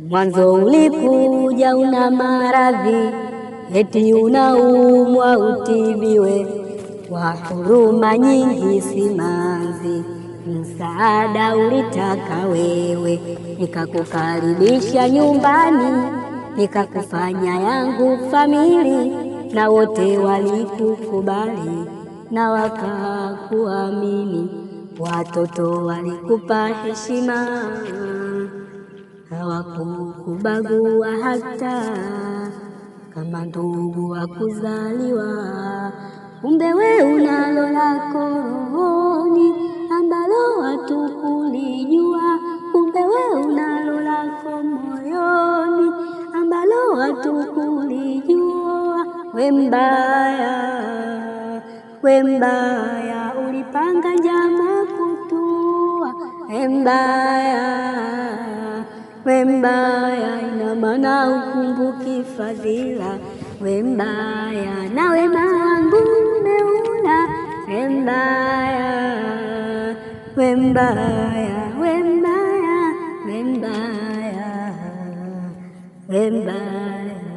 Mwanzo ulikuja una maradhi, eti unaumwa utibiwe, kwa huruma nyingi simanzi, msaada ulitaka wewe, nikakukaribisha nyumbani, nikakufanya yangu famili, na wote walikukubali na wakakuamini, watoto walikupa heshima, hawakukubagua hata kama ndugu wa kuzaliwa. Kumbe we unalo lako rohoni ambalo hatukulijua, kumbe we unalo lako moyoni ambalo hatukulijua. We mbaya ulipanga njama kutua, we mbaya ina maana ukumbuki fadhila, we mbaya na wema wangu umeula, we mbaya, we mbaya, we mbaya, we mbaya, we mbaya.